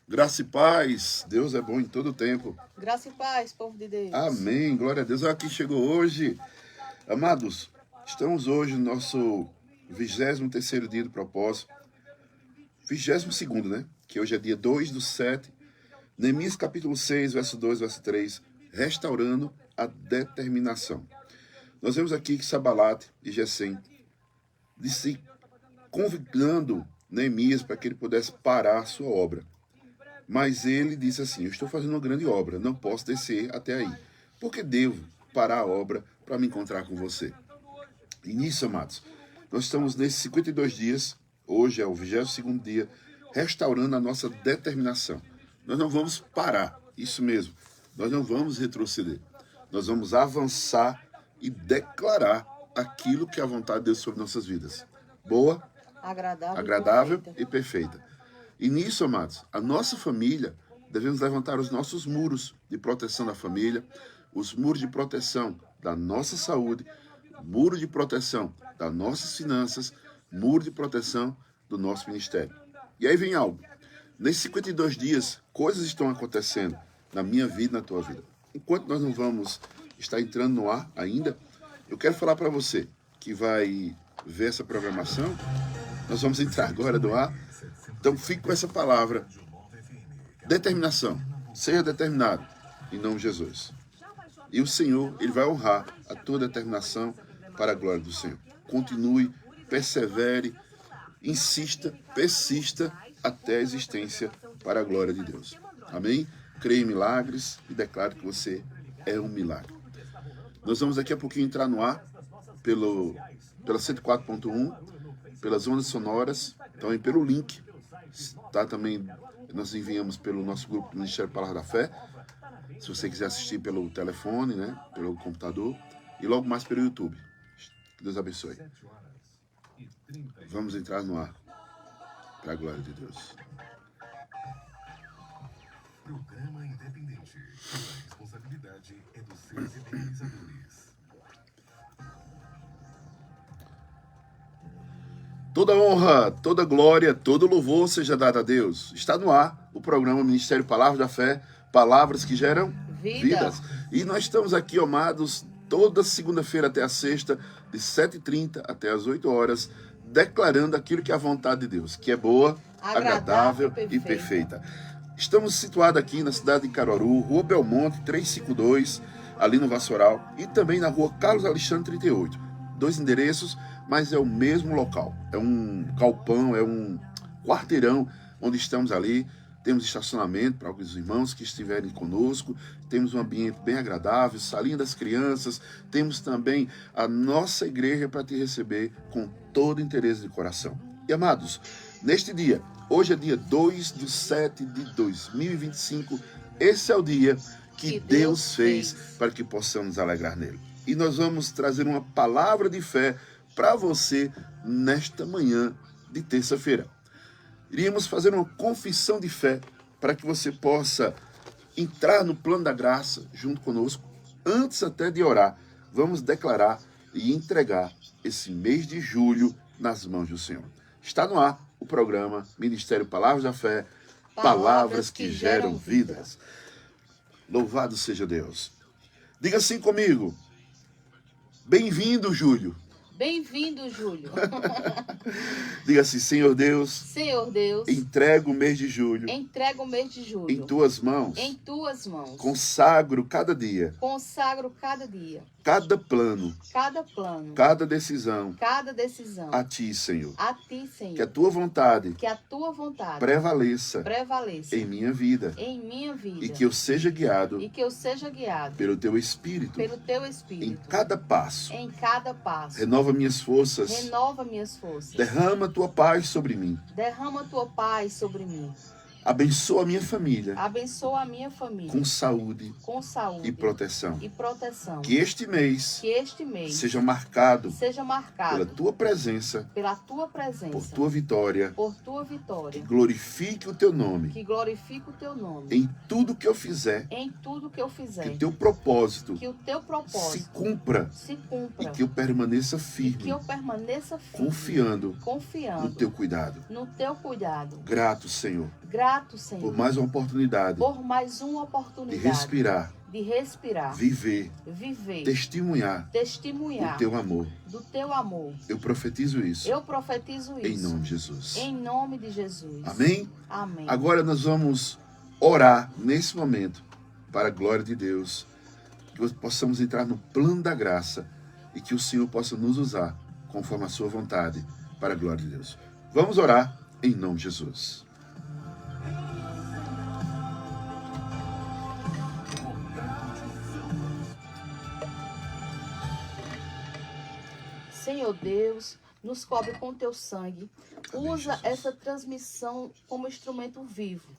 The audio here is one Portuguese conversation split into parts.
Graça e paz, Deus é bom em todo tempo. Graça e paz, povo de Deus. Amém, glória a Deus. Olha quem chegou hoje. Amados, estamos hoje no nosso 23º dia do propósito. 22º, né? Que hoje é dia 2/7. Neemias capítulo 6, verso 2, verso 3. Restaurando a determinação. Nós vemos aqui que Sabalate e Gesem disse, convidando Neemias para que ele pudesse parar a sua obra. Mas ele disse assim, eu estou fazendo uma grande obra, não posso descer até aí. Porque devo parar a obra para me encontrar com você. E nisso, amados, nós estamos nesses 52 dias, hoje é o 22º dia, restaurando a nossa determinação. Nós não vamos parar, isso mesmo, nós não vamos retroceder. Nós vamos avançar e declarar aquilo que é a vontade de Deus sobre nossas vidas. Boa, agradável e perfeita. E nisso, amados, a nossa família, devemos levantar os nossos muros de proteção da família, os muros de proteção da nossa saúde, muro de proteção das nossas finanças, muro de proteção do nosso ministério. E aí vem algo. Nesses 52 dias, coisas estão acontecendo na minha vida e na tua vida. Enquanto nós não vamos estar entrando no ar ainda, eu quero falar para você que vai ver essa programação. Nós vamos entrar agora no ar. Então fique com essa palavra. Determinação. Seja determinado em nome de Jesus. E o Senhor, Ele vai honrar a tua determinação para a glória do Senhor. Continue, persevere, insista, persista até a existência para a glória de Deus. Amém? Creia em milagres e declare que você é um milagre. Nós vamos daqui a pouquinho entrar no ar pela 104.1, pelas ondas sonoras, também pelo link. Tá? Também nós enviamos pelo nosso grupo do Ministério Palavra da Fé. Se você quiser assistir pelo telefone, né, pelo computador, e logo mais pelo YouTube. Que Deus abençoe. Vamos entrar no ar, para a glória de Deus. Programa independente. A responsabilidade é dos seus idealizadores. Toda honra, toda glória, todo louvor seja dado a Deus. Está no ar o programa Ministério Palavra da Fé, palavras que geram vidas. E nós estamos aqui, amados, toda segunda-feira até a sexta, de 7h30 até as 8 horas, declarando aquilo que é a vontade de Deus, que é boa, agradável e perfeita. Estamos situados aqui na cidade de Caruaru, Rua Belmonte 352, ali no Vassoural, e também na Rua Carlos Alexandre 38. 2 endereços, mas é o mesmo local. É um galpão, é um quarteirão onde estamos ali. Temos estacionamento para alguns irmãos que estiverem conosco. Temos um ambiente bem agradável, salinha das crianças. Temos também a nossa igreja para te receber com todo interesse de coração. E amados, neste dia, hoje é dia 2/7/2025. Esse é o dia que Deus fez para que possamos nos alegrar nele. E nós vamos trazer uma palavra de fé para você nesta manhã de terça-feira. Iríamos fazer uma confissão de fé para que você possa entrar no plano da graça junto conosco. Antes até de orar, vamos declarar e entregar esse mês de julho nas mãos do Senhor. Está no ar o programa Ministério Palavras da Fé, palavras que geram vidas. Louvado seja Deus. Diga assim comigo. Bem-vindo, Júlio. Bem-vindo, Júlio. Diga assim, Senhor Deus. Senhor Deus. Entrego o mês de julho. Entrego o mês de julho. Em tuas mãos. Em tuas mãos. Consagro cada dia. Consagro cada dia. Cada plano. Cada plano. Cada decisão. Cada decisão. A ti, Senhor. A ti, Senhor. Que a tua vontade. Que a tua vontade. Prevaleça. Prevaleça. Em minha vida. Em minha vida. E que eu seja guiado. E que eu seja guiado. Pelo teu Espírito. Pelo teu Espírito. Em cada passo. Em cada passo. Renova minhas forças. Renova minhas forças. Derrama tua paz sobre mim. Derrama tua paz sobre mim. Abençoa a minha família. Abençoa a minha família. Com saúde. Com saúde. E proteção. E proteção. Que este mês. Seja marcado. Pela tua presença. Pela tua presença. Por tua vitória. Por tua vitória. Que glorifique o teu nome. Que glorifique o teu nome. Em tudo que eu fizer. Em tudo que eu fizer. Que o teu propósito. Que o teu propósito. Se cumpra. Se cumpra. E que eu permaneça firme. E que eu permaneça firme. Confiando. Confiando. No teu cuidado. No teu cuidado. Grato, Senhor. Grato, grato, por Senhor, mais uma oportunidade por mais uma de oportunidade respirar, de respirar, viver, viver, testemunhar testemunhar o teu amor. do teu amor. Eu profetizo isso Eu profetizo em isso. nome de Jesus. Em nome de Jesus. Amém? Amém. Agora nós vamos orar nesse momento para a glória de Deus, que possamos entrar no plano da graça e que o Senhor possa nos usar conforme a sua vontade para a glória de Deus. Vamos orar em nome de Jesus. Senhor Deus, nos cobre com teu sangue. Amém, Usa Jesus. essa transmissão como instrumento vivo,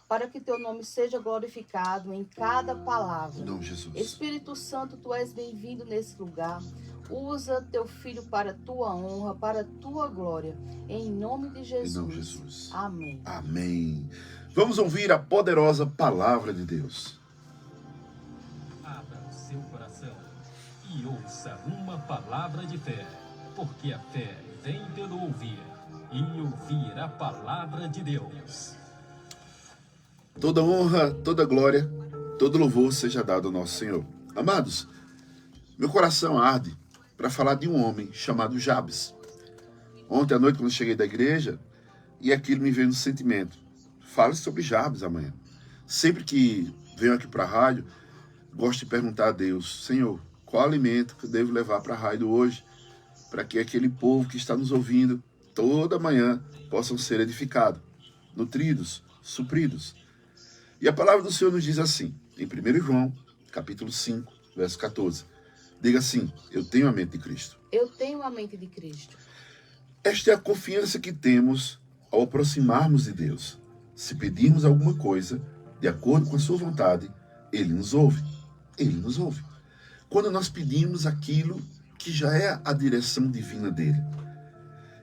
para que teu nome seja glorificado em cada Em palavra. nome de Jesus. Espírito Santo, tu és bem-vindo nesse lugar. Usa teu filho para a tua honra, para a tua glória. Em nome de Jesus. Em nome de Jesus. Amém. Amém. Vamos ouvir a poderosa palavra de Deus. Abra o seu coração e ouça uma palavra de fé, porque a fé vem pelo ouvir, e ouvir a palavra de Deus. Toda honra, toda glória, todo louvor seja dado ao nosso Senhor. Amados, meu coração arde para falar de um homem chamado Jabes. Ontem à noite, quando eu cheguei da igreja, e aquilo me veio no sentimento. Fale sobre Jabes amanhã. Sempre que venho aqui para a rádio, gosto de perguntar a Deus: Senhor, qual alimento que eu devo levar para a rádio hoje, para que aquele povo que está nos ouvindo toda manhã possam ser edificados, nutridos, supridos. E a palavra do Senhor nos diz assim, em 1 João, capítulo 5, verso 14. Diga assim: eu tenho a mente de Cristo. Eu tenho a mente de Cristo. Esta é a confiança que temos ao aproximarmos de Deus. Se pedirmos alguma coisa, de acordo com a sua vontade, Ele nos ouve. Ele nos ouve. Quando nós pedimos aquilo que já é a direção divina dele.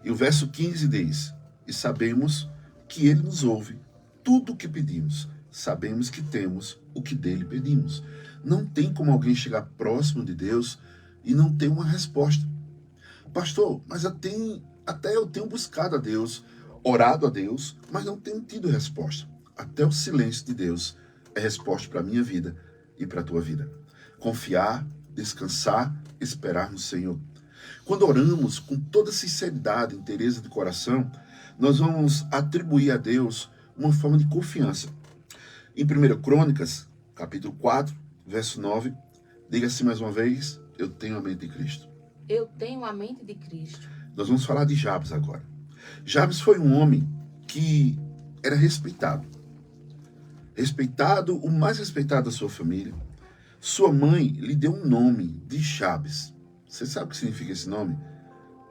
E o verso 15 diz: e sabemos que Ele nos ouve tudo o que pedimos. Sabemos que temos o que dele pedimos. Não tem como alguém chegar próximo de Deus e não ter uma resposta. Pastor, mas até eu tenho buscado a Deus, orado a Deus, mas não tenho tido resposta. Até o silêncio de Deus é resposta para a minha vida e para a tua vida. Confiar, descansar, esperar no Senhor. Quando oramos com toda sinceridade e inteireza de coração, nós vamos atribuir a Deus uma forma de confiança. Em 1 Crônicas, capítulo 4, verso 9, diga assim mais uma vez: eu tenho a mente de Cristo. Eu tenho a mente de Cristo. Nós vamos falar de Jabes agora. Jabes foi um homem que era respeitado. Respeitado, o mais respeitado da sua família. Sua mãe lhe deu um nome de Jabes. Você sabe o que significa esse nome?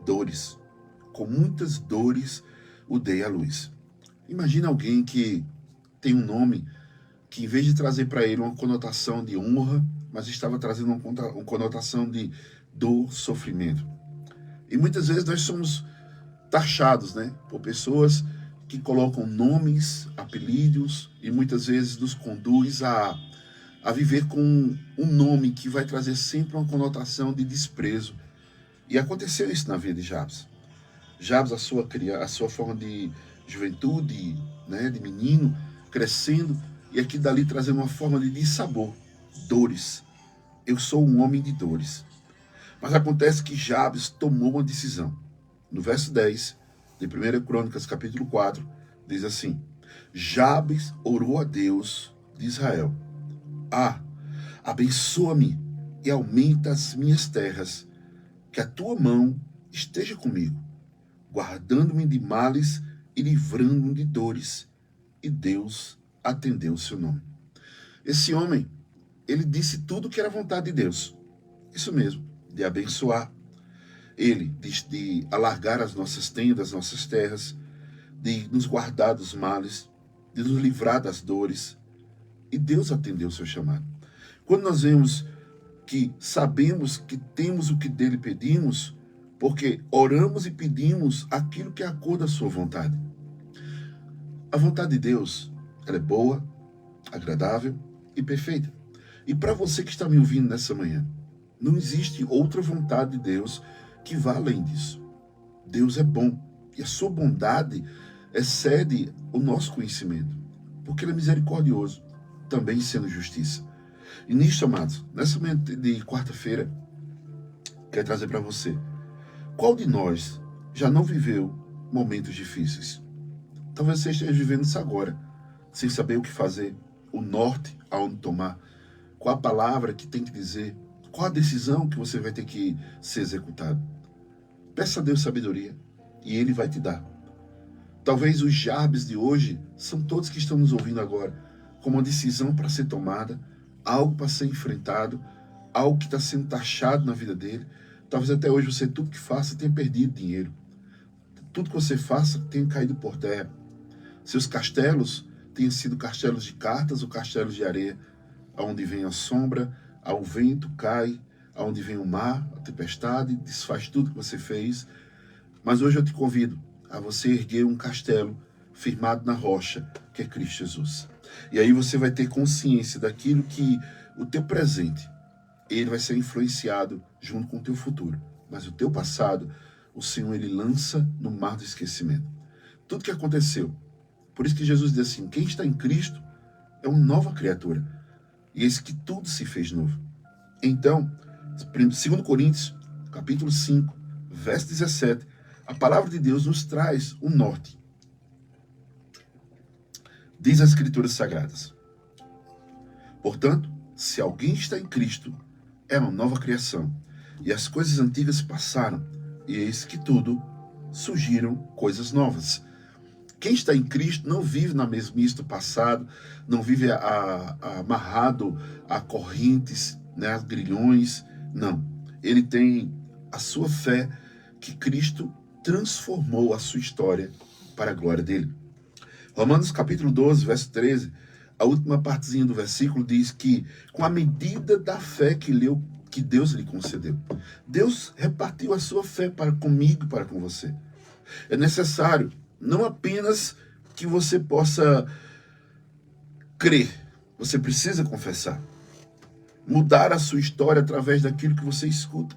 Dores. Com muitas dores o dei à luz. Imagina alguém que tem um nome que, em vez de trazer para ele uma conotação de honra, mas estava trazendo uma conotação de dor, sofrimento. E muitas vezes nós somos taxados, por pessoas que colocam nomes, apelidos, e muitas vezes nos conduz a viver com um nome que vai trazer sempre uma conotação de desprezo. E aconteceu isso na vida de Jabes. Jabes, a sua forma de juventude, de menino, crescendo, e aqui dali trazendo uma forma de dissabor, dores. Eu sou um homem de dores. Mas acontece que Jabes tomou uma decisão. No verso 10 de 1 Crônicas, capítulo 4, diz assim: Jabes orou a Deus de Israel: abençoa-me e aumenta as minhas terras, que a tua mão esteja comigo, guardando-me de males e livrando-me de dores. E Deus atendeu o seu nome. Esse homem, ele disse tudo que era vontade de Deus. Isso mesmo, de abençoar. Ele diz de alargar as nossas tendas, nossas terras, de nos guardar dos males, de nos livrar das dores. E Deus atendeu o seu chamado. Quando nós vemos que sabemos que temos o que dele pedimos, porque oramos e pedimos aquilo que é a cor da sua vontade. A vontade de Deus, ela é boa, agradável e perfeita. E para você que está me ouvindo nessa manhã, não existe outra vontade de Deus que vá além disso. Deus é bom e a sua bondade excede o nosso conhecimento. porque Ele é misericordioso, também sendo justiça. E nisso, amados, nessa manhã de quarta-feira, quero trazer para você, qual de nós já não viveu momentos difíceis? Talvez você esteja vivendo isso agora, sem saber o que fazer, o norte aonde tomar, qual a palavra que tem que dizer, qual a decisão que você vai ter que ser executado. Peça a Deus sabedoria e Ele vai te dar. Talvez os Jabes de hoje são todos que estão nos ouvindo agora, com uma decisão para ser tomada, algo para ser enfrentado, algo que está sendo taxado na vida dele. Talvez até hoje você, tudo que faça, tenha perdido dinheiro. Tudo que você faça tenha caído por terra. Seus castelos tenham sido castelos de cartas ou castelos de areia, aonde vem a sombra, ao vento cai, aonde vem o mar, a tempestade, desfaz tudo que você fez. Mas hoje eu te convido a você erguer um castelo firmado na rocha, que é Cristo Jesus. E aí você vai ter consciência daquilo que o teu presente, ele vai ser influenciado junto com o teu futuro. Mas o teu passado, o Senhor, ele lança no mar do esquecimento. Tudo que aconteceu. Por isso que Jesus diz assim, quem está em Cristo é uma nova criatura. E esse que tudo se fez novo. Então, 2 Coríntios, capítulo 5, verso 17, a palavra de Deus nos traz um norte. Diz as Escrituras Sagradas. Portanto, se alguém está em Cristo, é uma nova criação. E as coisas antigas passaram, e eis que tudo surgiram coisas novas. Quem está em Cristo não vive na mesmice do passado, não vive amarrado a correntes, né, a grilhões. Não. Ele tem a sua fé que Cristo transformou a sua história para a glória dele. Romanos capítulo 12, verso 13, a última partezinha do versículo diz que com a medida da fé que Deus lhe concedeu. Deus repartiu a sua fé para comigo e para com você. É necessário não apenas que você possa crer, você precisa confessar. Mudar a sua história através daquilo que você escuta.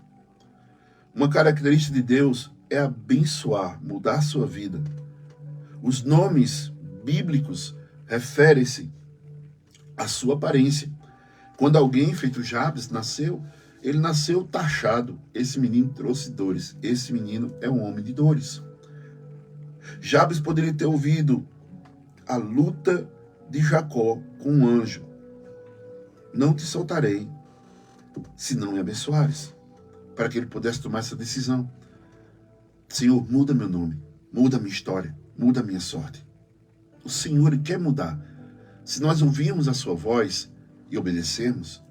Uma característica de Deus é abençoar, mudar a sua vida. Os nomes bíblicos referem-se à sua aparência. Quando alguém, feito Jabes, nasceu, ele nasceu taxado. Esse menino trouxe dores. Esse menino é um homem de dores. Jabes poderia ter ouvido a luta de Jacó com um anjo. Não te soltarei, se não me abençoares. Para que ele pudesse tomar essa decisão. Senhor, muda meu nome, muda a minha história, muda a minha sorte. O Senhor quer mudar. Se nós ouvirmos a sua voz e obedecermos,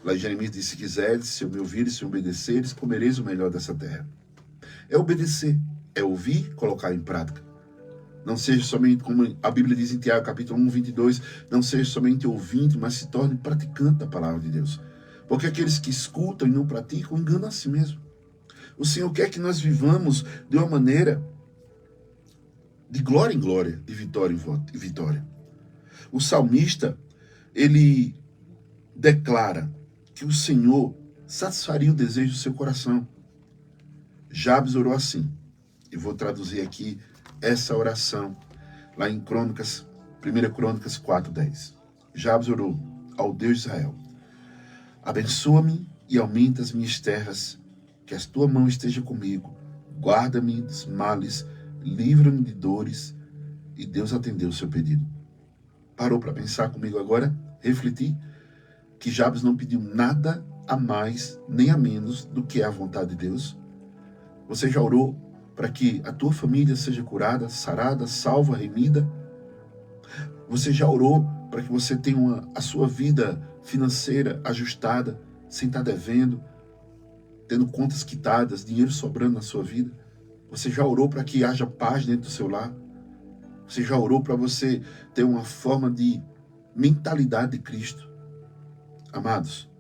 lá em Jeremias diz, se quiseres, se eu me ouvires, se obedeceres, comereis o melhor dessa terra. É obedecer, é ouvir, colocar em prática. Não seja somente, como a Bíblia diz em Tiago, capítulo 1, 22, não seja somente ouvinte, mas se torne praticante da palavra de Deus. Porque aqueles que escutam e não praticam, enganam a si mesmo. O Senhor quer que nós vivamos de uma maneira de glória em glória, de vitória em vitória. O salmista, ele declara que o Senhor satisfaria o desejo do seu coração. Jabes orou assim. Eu vou traduzir aqui essa oração lá em Crônicas, 1 Crônicas 4:10. Jabes orou ao Deus de Israel. Abençoa-me e aumenta as minhas terras, que a tua mão esteja comigo. Guarda-me dos males, livra-me de dores. E Deus atendeu o seu pedido. Parou para pensar comigo agora? Refletir que Jabes não pediu nada a mais, nem a menos do que é a vontade de Deus? Você já orou para que a tua família seja curada, sarada, salva, remida? Você já orou para que você tenha a sua vida financeira ajustada, sem estar devendo, tendo contas quitadas, dinheiro sobrando na sua vida? Você já orou para que haja paz dentro do seu lar? Você já orou para você ter uma forma de mentalidade de Cristo? Amados,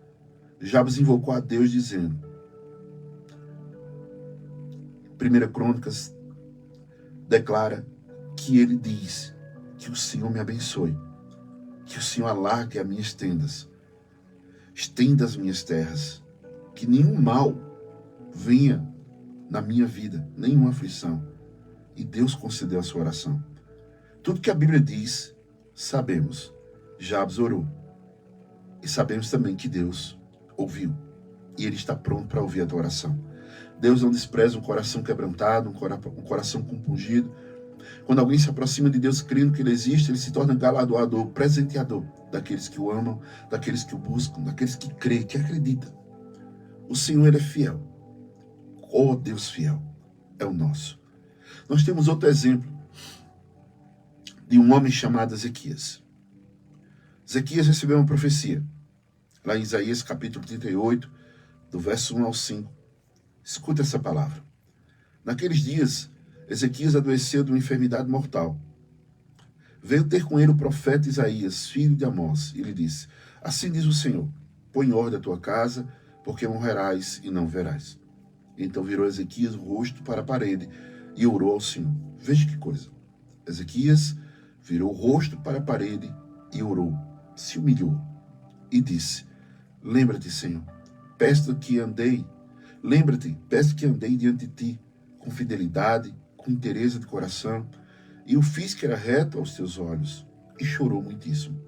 Jabes invocou a Deus dizendo, 1 Crônicas declara que ele diz que o Senhor me abençoe, que o Senhor alargue as minhas tendas, estenda as minhas terras, que nenhum mal venha na minha vida, nenhuma aflição. E Deus concedeu a sua oração. Tudo que a Bíblia diz sabemos, Jabes orou. E sabemos também que Deus ouviu. E Ele está pronto para ouvir a tua oração. Deus não despreza um coração quebrantado, um coração compungido. Quando alguém se aproxima de Deus crendo que Ele existe, ele se torna galardoador, presenteador daqueles que o amam, daqueles que o buscam, daqueles que creem, que acreditam. O Senhor, Ele é fiel. Oh, Deus fiel é o nosso. Nós temos outro exemplo de um homem chamado Ezequias. Ezequias recebeu uma profecia, lá em Isaías capítulo 38, do verso 1 ao 5. Escuta essa palavra. Naqueles dias, Ezequias adoeceu de uma enfermidade mortal. Veio ter com ele o profeta Isaías, filho de Amós, e lhe disse: assim diz o Senhor, põe em ordem a tua casa, porque morrerás e não verás. Então virou Ezequias o rosto para a parede e orou ao Senhor. Veja que coisa. Ezequias virou o rosto para a parede e orou, se humilhou e disse: lembra-te, Senhor, peço que andei diante de ti com fidelidade, com interesse de coração, e o fiz que era reto aos teus olhos, e chorou muitíssimo.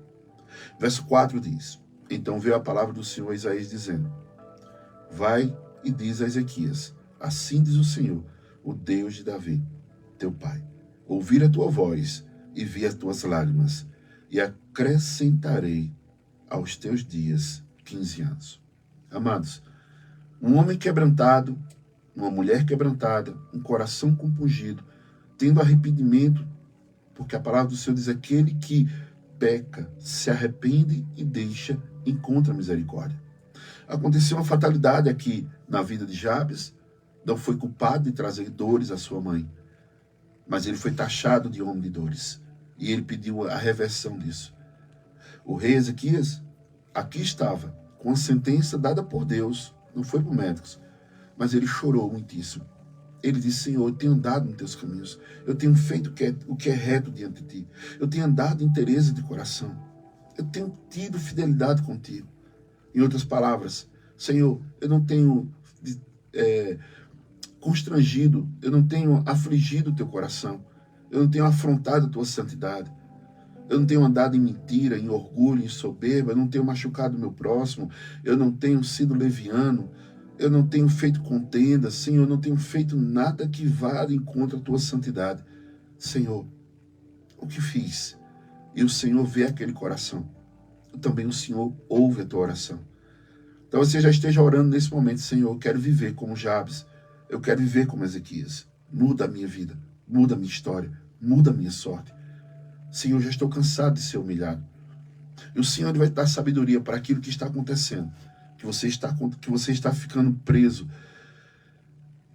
Verso 4 diz: então veio a palavra do Senhor a Isaías dizendo: vai e diz a Ezequias: assim diz o Senhor, o Deus de Davi, teu pai, ouvir a tua voz e vi as tuas lágrimas, e acrescentarei aos teus dias 15 anos. Amados, um homem quebrantado, uma mulher quebrantada, um coração compungido, tendo arrependimento, porque a palavra do Senhor diz: aquele que peca, se arrepende e deixa, encontra misericórdia. Aconteceu uma fatalidade aqui na vida de Jabes. Não foi culpado de trazer dores à sua mãe, mas ele foi taxado de homem de dores, e ele pediu a reversão disso. O rei Ezequias aqui estava com a sentença dada por Deus, não foi por médicos, mas ele chorou muitíssimo. Ele disse: Senhor, eu tenho andado nos teus caminhos, eu tenho feito o que é reto diante de ti, eu tenho andado em interesse de coração, eu tenho tido fidelidade contigo. Em outras palavras, Senhor, eu não tenho constrangido, eu não tenho afligido o teu coração, eu não tenho afrontado a tua santidade, eu não tenho andado em mentira, em orgulho, em soberba, eu não tenho machucado o meu próximo, eu não tenho sido leviano, eu não tenho feito contenda, Senhor, eu não tenho feito nada que vá de encontro à tua santidade. Senhor, o que fiz? E o Senhor vê aquele coração. Também o Senhor ouve a tua oração. Então você já esteja orando nesse momento: Senhor, eu quero viver como Jabes, eu quero viver como Ezequias. Muda a minha vida, muda a minha história, muda a minha sorte. Senhor, já estou cansado de ser humilhado. E o Senhor vai dar sabedoria para aquilo que está acontecendo, que você está ficando preso.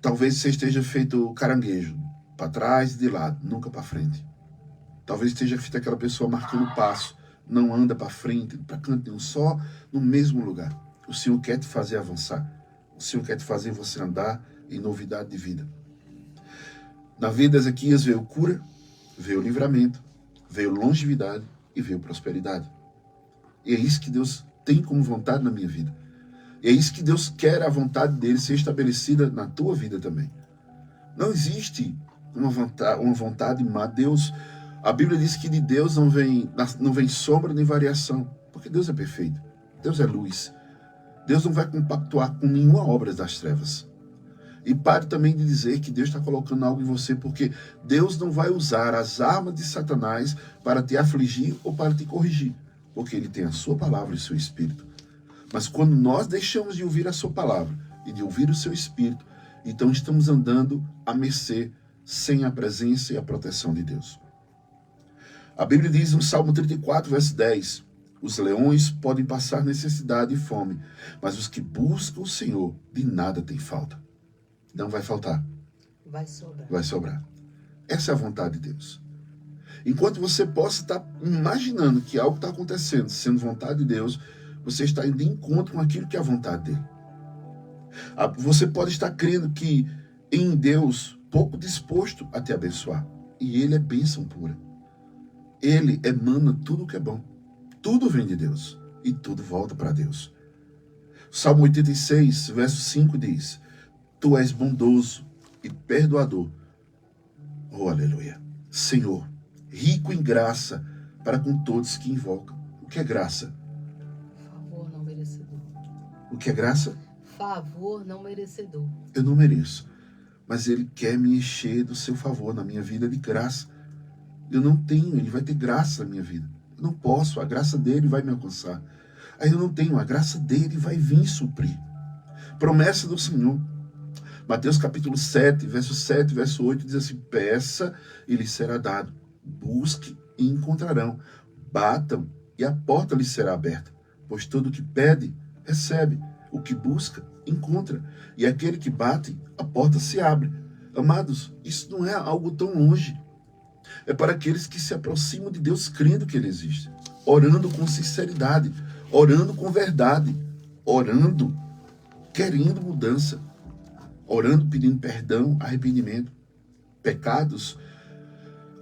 Talvez você esteja feito caranguejo, para trás e de lado, nunca para frente. Talvez esteja feito aquela pessoa marcando o passo, não anda para frente, para canto nenhum, só no mesmo lugar. O Senhor quer te fazer avançar. O Senhor quer te fazer você andar em novidade de vida. Na vida de Ezequias veio cura, veio livramento, veio longevidade e veio prosperidade. E é isso que Deus tem como vontade na minha vida. E é isso que Deus quer, a vontade dele ser estabelecida na tua vida também. Não existe uma vontade má. Deus, a Bíblia diz que de Deus não vem sombra nem variação, porque Deus é perfeito. Deus é luz. Deus não vai compactuar com nenhuma obra das trevas. E pare também de dizer que Deus está colocando algo em você, porque Deus não vai usar as armas de Satanás para te afligir ou para te corrigir, porque Ele tem a sua palavra e o seu Espírito. Mas quando nós deixamos de ouvir a sua palavra e de ouvir o seu Espírito, então estamos andando à mercê, sem a presença e a proteção de Deus. A Bíblia diz no Salmo 34, verso 10, os leões podem passar necessidade e fome, mas os que buscam o Senhor de nada têm falta. Não vai faltar. Vai sobrar. Essa é a vontade de Deus. Enquanto você possa estar imaginando que algo está acontecendo, sendo vontade de Deus, você está indo de encontro com aquilo que é a vontade dele. Você pode estar crendo que em Deus, pouco disposto a te abençoar. E Ele é bênção pura. Ele emana tudo o que é bom. Tudo vem de Deus. E tudo volta para Deus. Salmo 86, verso 5 diz: Tu és bondoso e perdoador. Oh, aleluia. Senhor, rico em graça para com todos que invocam. O que é graça? Favor não merecedor. O que é graça? Favor não merecedor. Eu não mereço, mas Ele quer me encher do seu favor na minha vida de graça. Eu não tenho, Ele vai ter graça na minha vida. Eu não posso, a graça dele vai me alcançar. Aí eu não tenho, a graça dele vai vir suprir. Promessa do Senhor. Mateus capítulo 7, verso 7, verso 8 diz assim: peça e lhe será dado, busque e encontrarão, batam e a porta lhe será aberta, pois todo o que pede, recebe, o que busca, encontra, e aquele que bate, a porta se abre. Amados, isso não é algo tão longe. É para aqueles que se aproximam de Deus crendo que Ele existe, orando com sinceridade, orando com verdade, orando, querendo mudança, orando pedindo perdão, arrependimento. Pecados,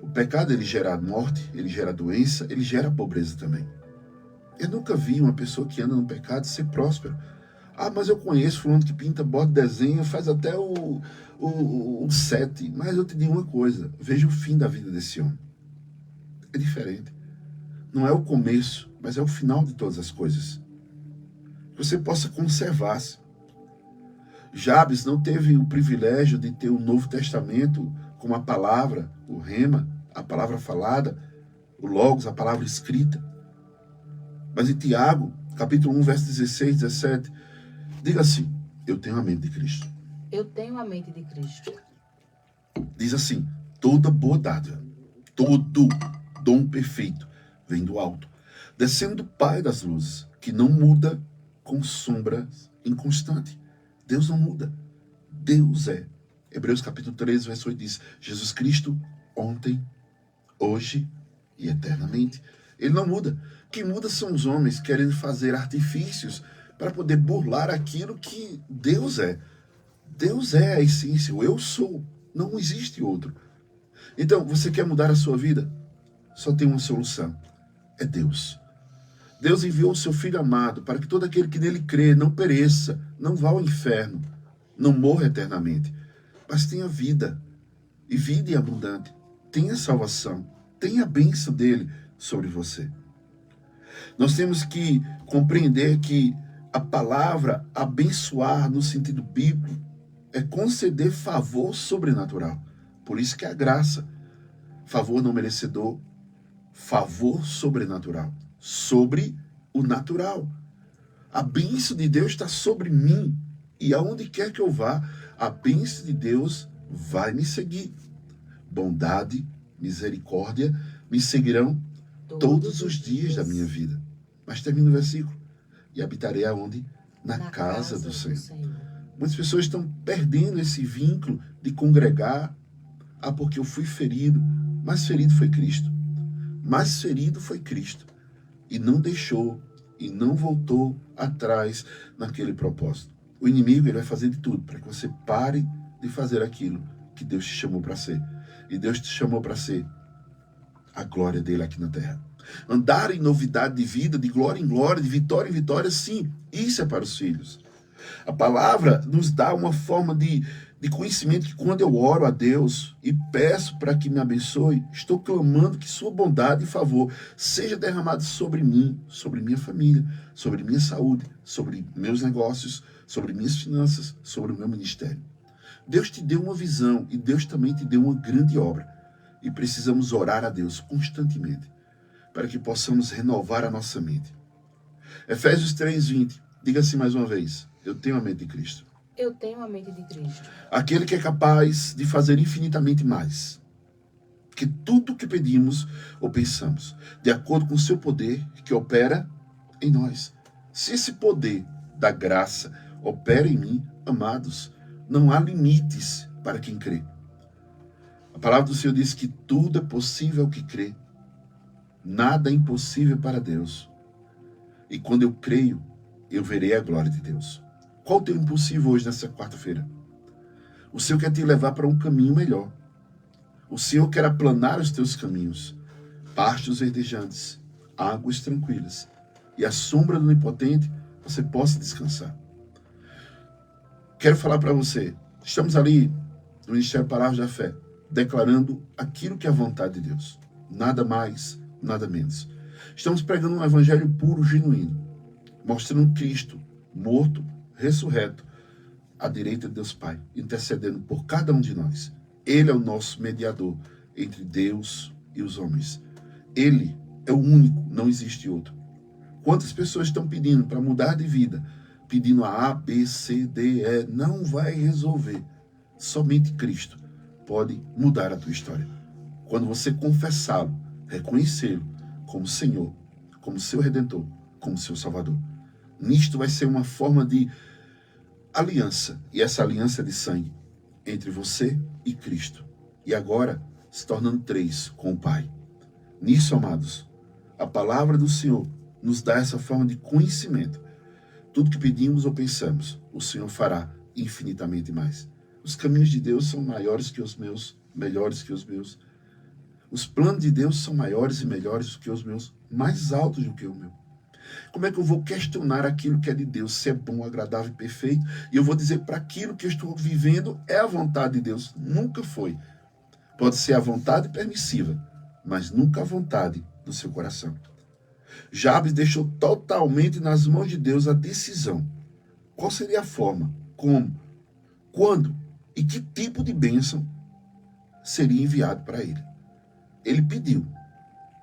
o pecado ele gera morte, ele gera doença, ele gera pobreza também. Eu nunca vi uma pessoa que anda no pecado ser próspera. Ah, mas eu conheço fulano que pinta, bota, desenha, faz até o 7. Mas eu te digo uma coisa, veja o fim da vida desse homem. É diferente. Não é o começo, mas é o final de todas as coisas. Que você possa conservar-se. Jabes não teve o privilégio de ter o Novo Testamento com a palavra, o rema, a palavra falada, o logos, a palavra escrita. Mas em Tiago, capítulo 1, verso 16, 17, diga assim: eu tenho a mente de Cristo. Eu tenho a mente de Cristo. Diz assim: toda boa dádiva, todo dom perfeito vem do alto, descendo do Pai das luzes, que não muda com sombra inconstante. Deus não muda. Deus é. Hebreus capítulo 13, verso 8 diz: Jesus Cristo ontem, hoje e eternamente. Ele não muda. O que muda são os homens querendo fazer artifícios para poder burlar aquilo que Deus é. Deus é a essência, o eu sou. Não existe outro. Então, você quer mudar a sua vida? Só tem uma solução. É Deus. Deus enviou o seu Filho amado para que todo aquele que nele crê não pereça, não vá ao inferno, não morra eternamente, mas tenha vida, e vida em abundante. Tenha salvação, tenha a bênção dele sobre você. Nós temos que compreender que a palavra abençoar no sentido bíblico é conceder favor sobrenatural. Por isso que é a graça. Favor não merecedor, favor sobrenatural. Sobre o natural. A bênção de Deus está sobre mim. E aonde quer que eu vá, a bênção de Deus vai me seguir. Bondade, misericórdia me seguirão todos os dias da minha vida. Mas termina o versículo: e habitarei aonde? Na casa do Senhor. Muitas pessoas estão perdendo esse vínculo de congregar. Ah, porque eu fui ferido. Mas ferido foi Cristo. Mas ferido foi Cristo. E não deixou, e não voltou atrás naquele propósito. O inimigo ele vai fazer de tudo para que você pare de fazer aquilo que Deus te chamou para ser. E Deus te chamou para ser a glória dele aqui na terra. Andar em novidade de vida, de glória em glória, de vitória em vitória, sim, isso é para os filhos. A palavra nos dá uma forma de conhecimento que quando eu oro a Deus e peço para que me abençoe, estou clamando que sua bondade e favor seja derramado sobre mim, sobre minha família, sobre minha saúde, sobre meus negócios, sobre minhas finanças, sobre o meu ministério. Deus te deu uma visão e Deus também te deu uma grande obra. E precisamos orar a Deus constantemente para que possamos renovar a nossa mente. Efésios 3:20, diga assim mais uma vez: eu tenho a mente de Cristo. Eu tenho a mente de Cristo. Aquele que é capaz de fazer infinitamente mais que tudo o que pedimos ou pensamos, de acordo com o seu poder que opera em nós. Se esse poder da graça opera em mim, amados, não há limites para quem crê. A palavra do Senhor diz que tudo é possível ao que crê. Nada é impossível para Deus. E quando eu creio, eu verei a glória de Deus. Qual o teu impossível hoje nessa quarta-feira? O Senhor quer te levar para um caminho melhor. O Senhor quer aplanar os teus caminhos. Pastos verdejantes, águas tranquilas. E à sombra do Onipotente você possa descansar. Quero falar para você. Estamos ali no Ministério Palavras da Fé, declarando aquilo que é a vontade de Deus. Nada mais, nada menos. Estamos pregando um evangelho puro, genuíno, mostrando Cristo morto, ressurreto, à direita de Deus Pai, intercedendo por cada um de nós. Ele é o nosso mediador entre Deus e os homens. Ele é o único, não existe outro. Quantas pessoas estão pedindo para mudar de vida, pedindo a B, C, D, E, não vai resolver. Somente Cristo pode mudar a tua história. Quando você confessá-lo, reconhecê-lo como Senhor, como seu Redentor, como seu Salvador. Nisto vai ser uma forma de aliança, e essa aliança é de sangue, entre você e Cristo. E agora, se tornando 3 com o Pai. Nisso, amados, a palavra do Senhor nos dá essa forma de conhecimento. Tudo que pedimos ou pensamos, o Senhor fará infinitamente mais. Os caminhos de Deus são maiores que os meus, melhores que os meus. Os planos de Deus são maiores e melhores do que os meus, mais altos do que o meu. Como é que eu vou questionar aquilo que é de Deus, se é bom, agradável e perfeito, e eu vou dizer para aquilo que eu estou vivendo é a vontade de Deus? Nunca foi. Pode ser a vontade permissiva, mas nunca a vontade do seu coração. Jabes deixou totalmente nas mãos de Deus a decisão. Qual seria a forma, como, quando e que tipo de bênção seria enviado para ele. Ele pediu,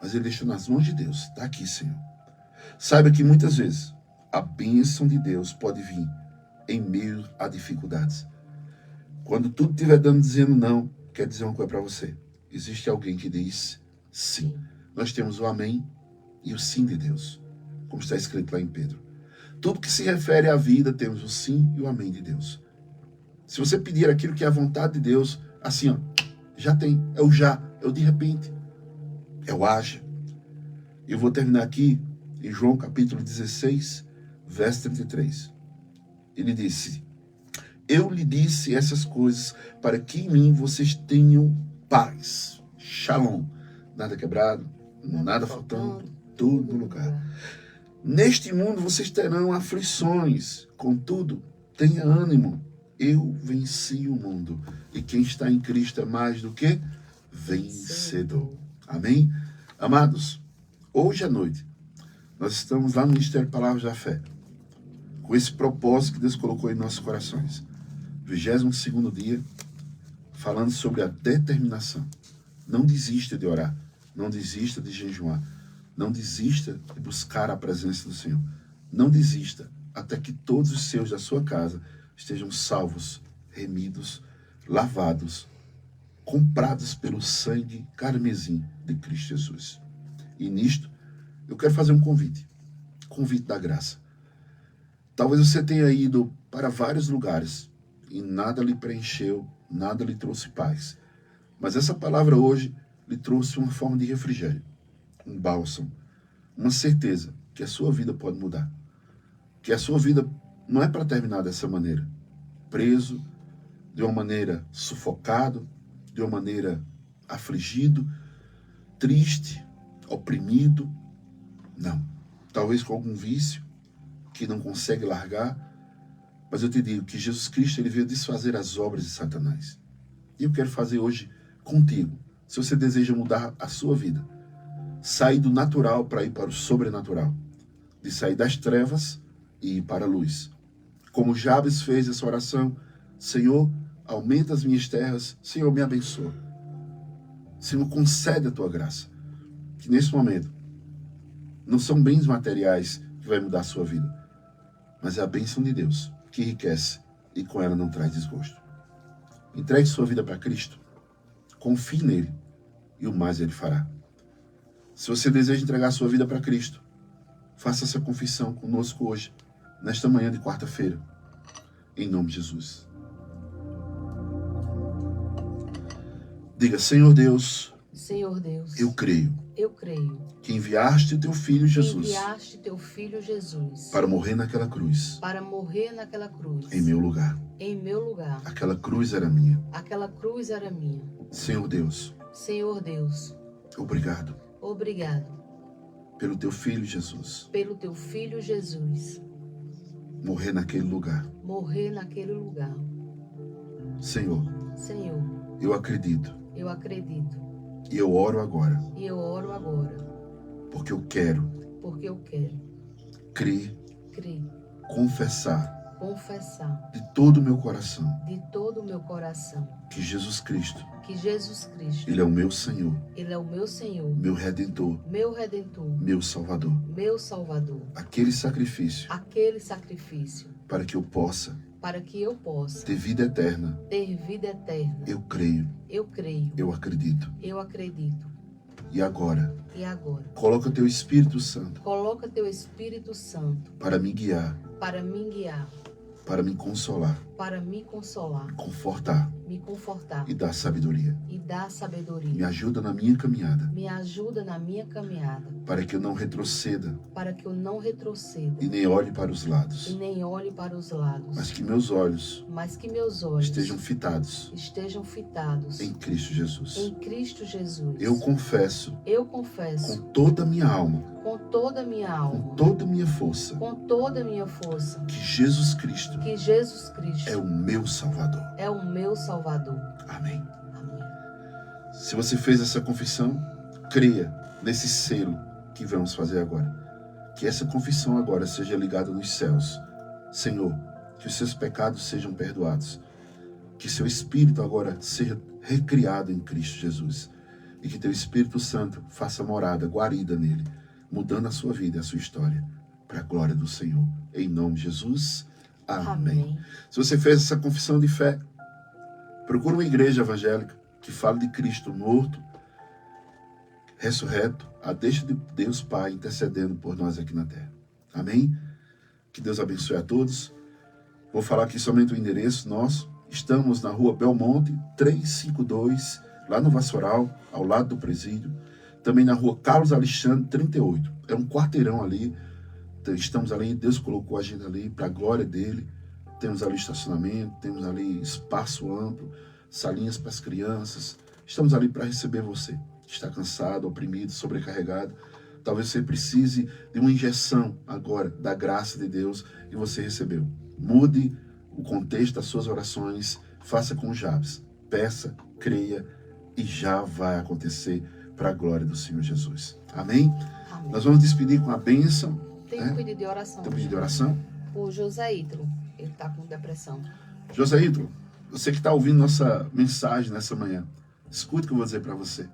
mas ele deixou nas mãos de Deus. Está aqui, Senhor. Saiba que muitas vezes a bênção de Deus pode vir em meio a dificuldades. Quando tudo estiver dando dizendo não, quer dizer uma coisa para você. Existe alguém que diz sim. Nós temos o amém e o sim de Deus, como está escrito lá em Pedro. Tudo que se refere à vida, temos o sim e o amém de Deus. Se você pedir aquilo que é a vontade de Deus, assim, ó, já tem. É o já, é o de repente, é o haja. Eu vou terminar aqui em João capítulo 16, verso 33. Ele disse: eu lhe disse essas coisas para que em mim vocês tenham paz. Shalom. Nada quebrado, nada faltando, tudo no lugar. Neste mundo vocês terão aflições, contudo, tenha ânimo. Eu venci o mundo. E quem está em Cristo é mais do que vencedor. Amém? Amados, hoje à noite, nós estamos lá no Ministério Palavras da Fé, com esse propósito que Deus colocou em nossos corações. 22º dia, falando sobre a determinação. Não desista de orar, não desista de jejuar, não desista de buscar a presença do Senhor. Não desista até que todos os seus da sua casa estejam salvos, remidos, lavados, comprados pelo sangue carmesim de Cristo Jesus. E nisto, eu quero fazer um convite da graça. Talvez você tenha ido para vários lugares e nada lhe preencheu, nada lhe trouxe paz. Mas essa palavra hoje lhe trouxe uma forma de refrigério, um bálsamo, uma certeza que a sua vida pode mudar. Que a sua vida não é para terminar dessa maneira, preso, de uma maneira sufocado, de uma maneira afligido, triste, oprimido. Não. Talvez com algum vício que não consegue largar, mas eu te digo que Jesus Cristo ele veio desfazer as obras de Satanás. E eu quero fazer hoje contigo. Se você deseja mudar a sua vida, sair do natural para ir para o sobrenatural, de sair das trevas e ir para a luz. Como Jabes fez essa oração: Senhor, aumenta as minhas terras, Senhor, me abençoa. Senhor, concede a tua graça. Que nesse momento, não são bens materiais que vai mudar a sua vida, mas é a bênção de Deus que enriquece e com ela não traz desgosto. Entregue sua vida para Cristo, confie nele e o mais ele fará. Se você deseja entregar sua vida para Cristo, faça essa confissão conosco hoje, nesta manhã de quarta-feira, em nome de Jesus. Diga: Senhor Deus, eu creio que enviaste o teu filho Jesus para morrer naquela cruz em meu lugar. Aquela cruz era minha. Senhor Deus, obrigado pelo teu filho Jesus morrer naquele lugar. Senhor, eu acredito. E eu oro agora porque eu quero crer, confessar confessar de todo o meu coração de todo o meu coração que Jesus Cristo, que Jesus Cristo, Ele é o meu Senhor, Ele é o meu Senhor, meu Redentor, meu Redentor, meu Salvador. meu Salvador. Aquele sacrifício Aquele sacrifício para que eu possa para que eu possa ter vida eterna. ter vida eterna. Eu creio, Eu creio, eu acredito. eu acredito. E agora, E agora, coloca o teu Espírito Santo coloca teu Espírito Santo para me guiar, para me guiar, para me consolar, para me consolar, confortar me confortar e dar sabedoria. e dar Me sabedoria. ajuda na minha caminhada, Me ajuda na minha caminhada, para que eu não retroceda para que eu não retroceda e nem olhe para os e lados, nem olhe para os lados, mas que meus olhos mas que meus olhos estejam fitados estejam fitados em Cristo Jesus. em Cristo Jesus. Eu confesso Eu com confesso toda a minha alma, com toda a minha com alma, toda a minha força, com toda a minha força, que Jesus Cristo que Jesus Cristo é o meu Salvador. é o meu Salvador. Amém. Amém. Se você fez essa confissão, creia nesse selo que vamos fazer agora. Que essa confissão agora seja ligada nos céus. Senhor, que os seus pecados sejam perdoados. Que seu Espírito agora seja recriado em Cristo Jesus. E que teu Espírito Santo faça morada, guarida nele, mudando a sua vida e a sua história, para a glória do Senhor. Em nome de Jesus. Amém. Amém. Se você fez essa confissão de fé, procura uma igreja evangélica que fale de Cristo morto, ressurreto, a deixa de Deus Pai intercedendo por nós aqui na terra. Amém? Que Deus abençoe a todos. Vou falar aqui somente o endereço nosso. Estamos na rua Belmonte, 352, lá no Vassoural, ao lado do presídio. Também na rua Carlos Alexandre, 38. É um quarteirão ali. Estamos ali, Deus colocou a gente ali para a glória dele. Temos ali estacionamento, temos ali espaço amplo, salinhas para as crianças. Estamos ali para receber você. Está cansado, oprimido, sobrecarregado. Talvez você precise de uma injeção agora da graça de Deus e você recebeu. Mude o contexto das suas orações, faça com Jabes. Peça, creia e já vai acontecer para a glória do Senhor Jesus. Amém? Amém. Nós vamos despedir com a bênção. Tem um pedido de oração. Tem um pedido de oração? O José Ítalo, ele está com depressão. José Ítalo, você que está ouvindo nossa mensagem nessa manhã, escute o que eu vou dizer para você.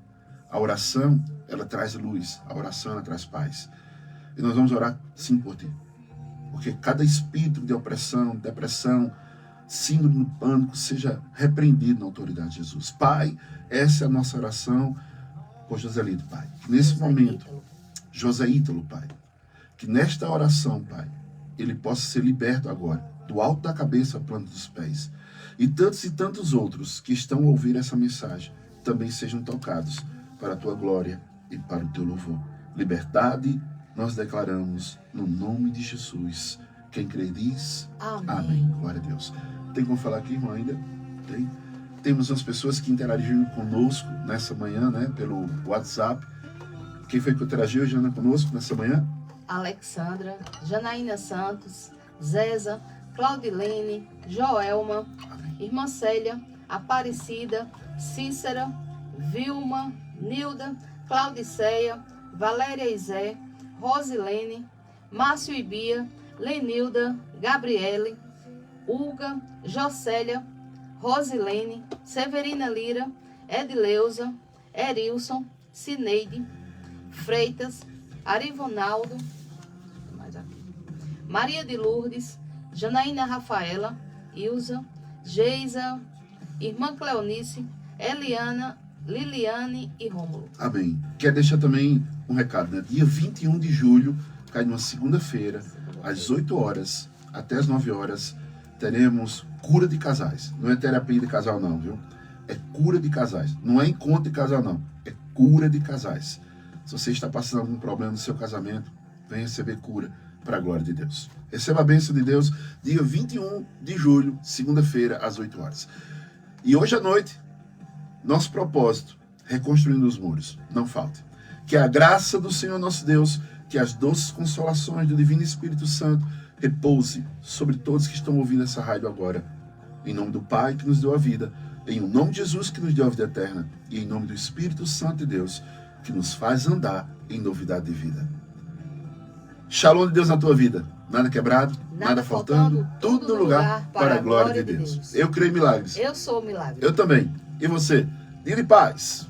A oração, ela traz luz. A oração, ela traz paz. E nós vamos orar sim por ti. Porque cada espírito de opressão, depressão, síndrome do pânico, seja repreendido na autoridade de Jesus. Pai, essa é a nossa oração por Joselito, Pai. Nesse José momento, Ítalo. José Ítalo, Pai, que nesta oração, Pai, ele possa ser liberto agora, do alto da cabeça ao plano dos pés. E tantos outros que estão a ouvir essa mensagem também sejam tocados para a tua glória e para o teu louvor. Liberdade nós declaramos no nome de Jesus. Quem crê diz Amém. amém. Glória a Deus. Tem como falar aqui, irmão, ainda? Tem? Temos umas pessoas que interagiram conosco nessa manhã, né, pelo WhatsApp. Quem foi que interagiu, Jana, conosco nessa manhã? Alexandra, Janaína Santos, Zeza, Claudilene, Joelma, Amém. Irmã Célia, Aparecida, Cícera, Vilma, Nilda, Claudiceia, Valéria Izé, Rosilene, Márcio e Bia, Lenilda, Gabriele, Ulga, Jocélia, Rosilene, Severina Lira, Edileuza, Erilson, Cineide, Freitas, Arivonaldo, mais aqui, Maria de Lourdes, Janaína Rafaela, Ilza, Geisa, Irmã Cleonice, Eliana, Liliane e Rômulo. Amém. Quer deixar também um recado, né? Dia 21 de julho, cai numa segunda-feira, às 8 horas até às 9 horas, teremos cura de casais. Não é terapia de casal não, viu? É cura de casais. Não é encontro de casal não, é cura de casais. Se você está passando algum problema no seu casamento, venha receber cura para a glória de Deus. Receba a bênção de Deus, dia 21 de julho, segunda-feira, às 8 horas. E hoje à noite, nosso propósito, reconstruindo os muros. Não falte. Que a graça do Senhor nosso Deus, que as doces consolações do Divino Espírito Santo repouse sobre todos que estão ouvindo essa rádio agora. Em nome do Pai que nos deu a vida, em nome de Jesus que nos deu a vida eterna, e em nome do Espírito Santo de Deus, que nos faz andar em novidade de vida. Shalom de Deus na tua vida. Nada quebrado, nada faltando, tudo no lugar para a glória de Deus. Eu creio em milagres. Eu sou o milagre. Eu também. E você? Dia de paz.